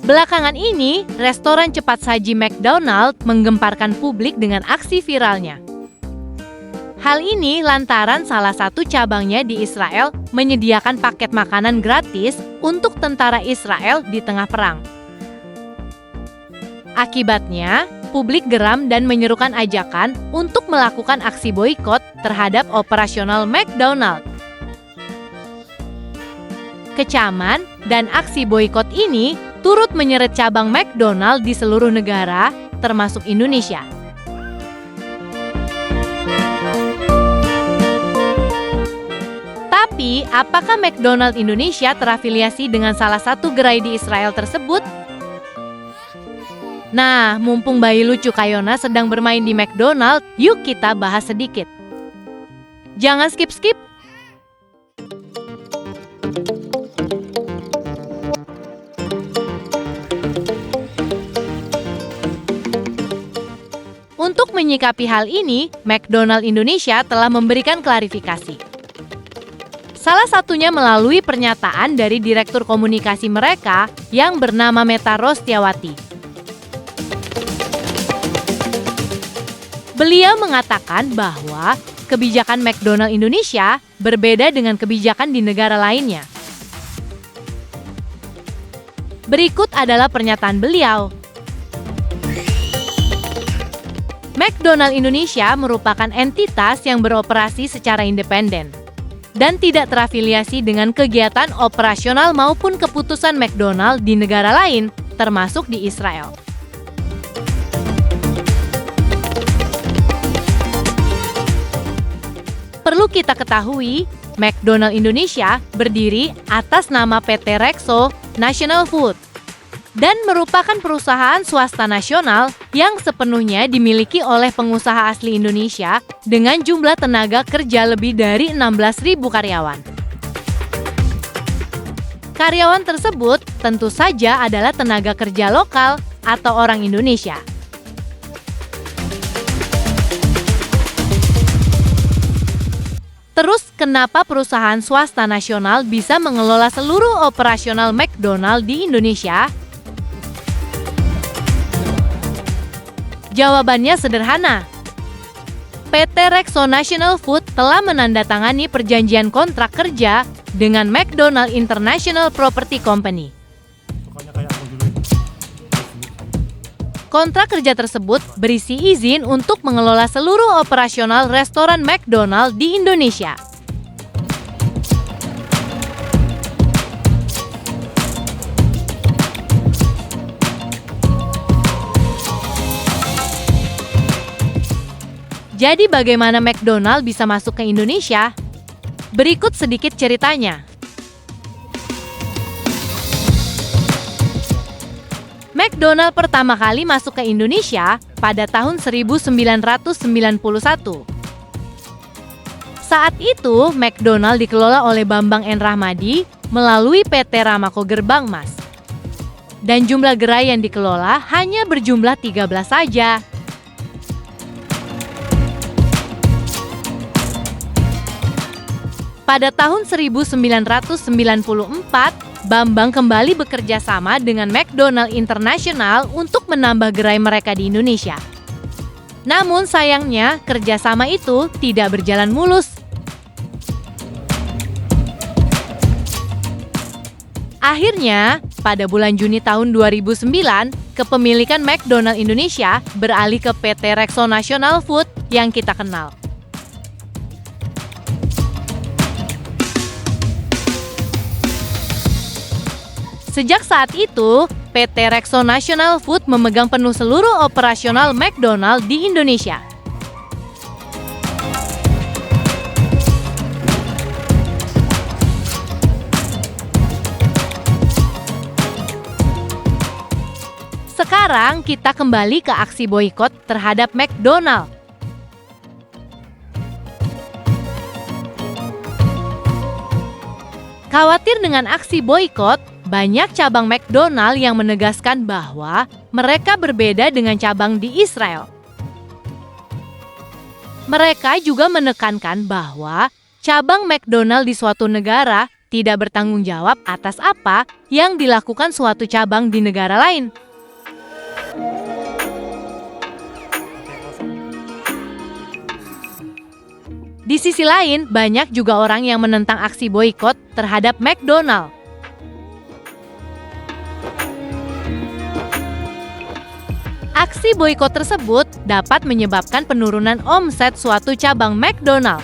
Belakangan ini, restoran cepat saji McDonald menggemparkan publik dengan aksi viralnya. Hal ini lantaran salah satu cabangnya di Israel menyediakan paket makanan gratis untuk tentara Israel di tengah perang. Akibatnya, publik geram dan menyerukan ajakan untuk melakukan aksi boikot terhadap operasional McDonald. Kecaman dan aksi boikot ini turut menyeret cabang McDonald di seluruh negara, termasuk Indonesia. Tapi, apakah McDonald Indonesia terafiliasi dengan salah satu gerai di Israel tersebut? Nah, mumpung bayi lucu Kayona sedang bermain di McDonald, yuk kita bahas sedikit. Jangan skip-skip. Untuk menyikapi hal ini, McDonald Indonesia telah memberikan klarifikasi. Salah satunya melalui pernyataan dari Direktur Komunikasi mereka yang bernama Meta Rostiawati. Beliau mengatakan bahwa kebijakan McDonald Indonesia berbeda dengan kebijakan di negara lainnya. Berikut adalah pernyataan beliau. McDonald Indonesia merupakan entitas yang beroperasi secara independen dan tidak terafiliasi dengan kegiatan operasional maupun keputusan McDonald di negara lain, termasuk di Israel. Perlu kita ketahui, McDonald Indonesia berdiri atas nama PT Rexo National Food dan merupakan perusahaan swasta nasional yang sepenuhnya dimiliki oleh pengusaha asli Indonesia dengan jumlah tenaga kerja lebih dari 16.000 karyawan. Karyawan tersebut tentu saja adalah tenaga kerja lokal atau orang Indonesia. Terus, kenapa perusahaan swasta nasional bisa mengelola seluruh operasional McDonald di Indonesia? Jawabannya sederhana. PT Rexo National Food telah menandatangani perjanjian kontrak kerja dengan McDonald International Property Company. Kontrak kerja tersebut berisi izin untuk mengelola seluruh operasional restoran McDonald di Indonesia. Jadi bagaimana McDonald bisa masuk ke Indonesia? Berikut sedikit ceritanya. McDonald pertama kali masuk ke Indonesia pada tahun 1991. Saat itu, McDonald dikelola oleh Bambang N. Rahmadi melalui PT Ramako Gerbang Mas. Dan jumlah gerai yang dikelola hanya berjumlah 13 saja. Pada tahun 1994, Bambang kembali bekerja sama dengan McDonald International untuk menambah gerai mereka di Indonesia. Namun sayangnya, kerjasama itu tidak berjalan mulus. Akhirnya, pada bulan Juni tahun 2009, kepemilikan McDonald Indonesia beralih ke PT Rexo National Food yang kita kenal. Sejak saat itu, PT Rexo National Food memegang penuh seluruh operasional McDonald di Indonesia. Sekarang kita kembali ke aksi boikot terhadap McDonald. Khawatir dengan aksi boikot, banyak cabang McDonald yang menegaskan bahwa mereka berbeda dengan cabang di Israel. Mereka juga menekankan bahwa cabang McDonald di suatu negara tidak bertanggung jawab atas apa yang dilakukan suatu cabang di negara lain. Di sisi lain, banyak juga orang yang menentang aksi boikot terhadap McDonald. Aksi boikot tersebut dapat menyebabkan penurunan omset suatu cabang McDonald.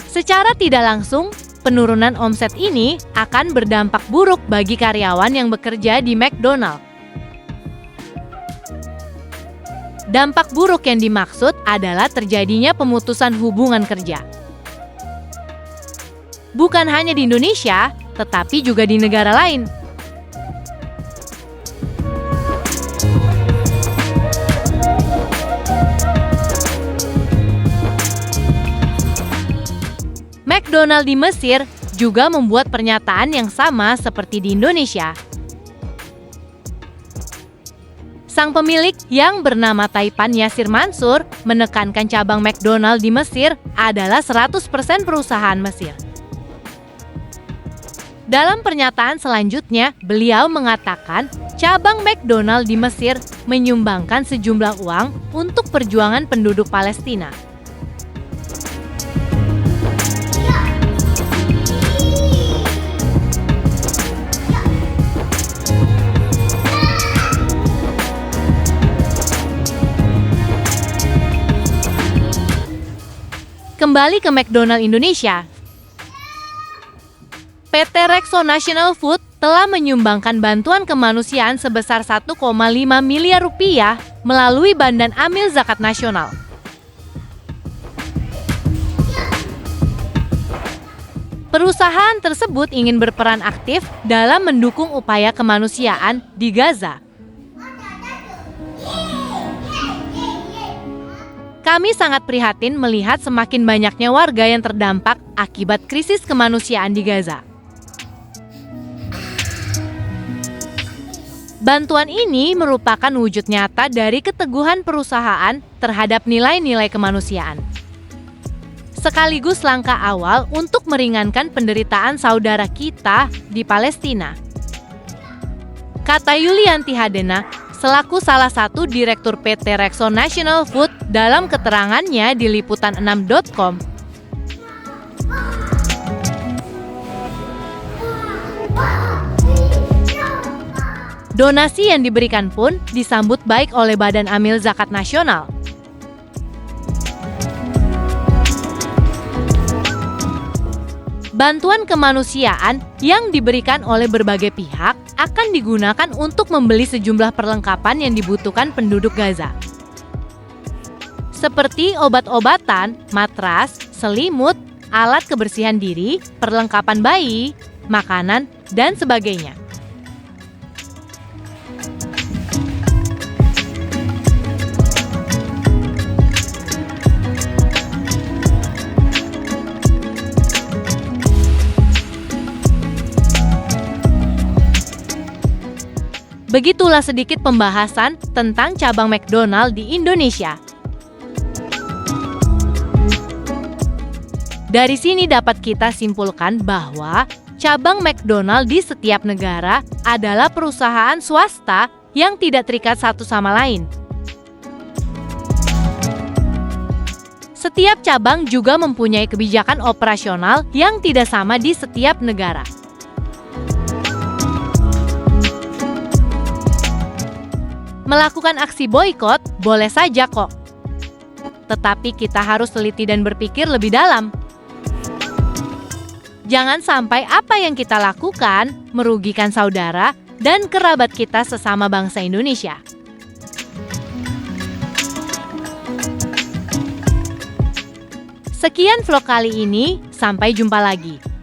Secara tidak langsung, penurunan omset ini akan berdampak buruk bagi karyawan yang bekerja di McDonald. Dampak buruk yang dimaksud adalah terjadinya pemutusan hubungan kerja. Bukan hanya di Indonesia, tetapi juga di negara lain. McDonald di Mesir juga membuat pernyataan yang sama seperti di Indonesia. Sang pemilik yang bernama Taipan Yasir Mansur menekankan cabang McDonald di Mesir adalah 100% perusahaan Mesir. Dalam pernyataan selanjutnya, beliau mengatakan cabang McDonald di Mesir menyumbangkan sejumlah uang untuk perjuangan penduduk Palestina. Kembali ke McDonald Indonesia. PT Rexo National Food telah menyumbangkan bantuan kemanusiaan sebesar 1,5 miliar rupiah melalui Badan Amil Zakat Nasional. Perusahaan tersebut ingin berperan aktif dalam mendukung upaya kemanusiaan di Gaza. Kami sangat prihatin melihat semakin banyaknya warga yang terdampak akibat krisis kemanusiaan di Gaza. Bantuan ini merupakan wujud nyata dari keteguhan perusahaan terhadap nilai-nilai kemanusiaan. Sekaligus langkah awal untuk meringankan penderitaan saudara kita di Palestina. Kata Yulianti Hadena, selaku salah satu Direktur PT Rexo National Food dalam keterangannya di liputan6.com. Donasi yang diberikan pun disambut baik oleh Badan Amil Zakat Nasional. Bantuan kemanusiaan yang diberikan oleh berbagai pihak akan digunakan untuk membeli sejumlah perlengkapan yang dibutuhkan penduduk Gaza. Seperti obat-obatan, matras, selimut, alat kebersihan diri, perlengkapan bayi, makanan, dan sebagainya. Begitulah sedikit pembahasan tentang cabang McDonald di Indonesia. Dari sini dapat kita simpulkan bahwa cabang McDonald di setiap negara adalah perusahaan swasta yang tidak terikat satu sama lain. Setiap cabang juga mempunyai kebijakan operasional yang tidak sama di setiap negara. Melakukan aksi boikot boleh saja kok. Tetapi kita harus teliti dan berpikir lebih dalam. Jangan sampai apa yang kita lakukan merugikan saudara dan kerabat kita sesama bangsa Indonesia. Sekian vlog kali ini, sampai jumpa lagi.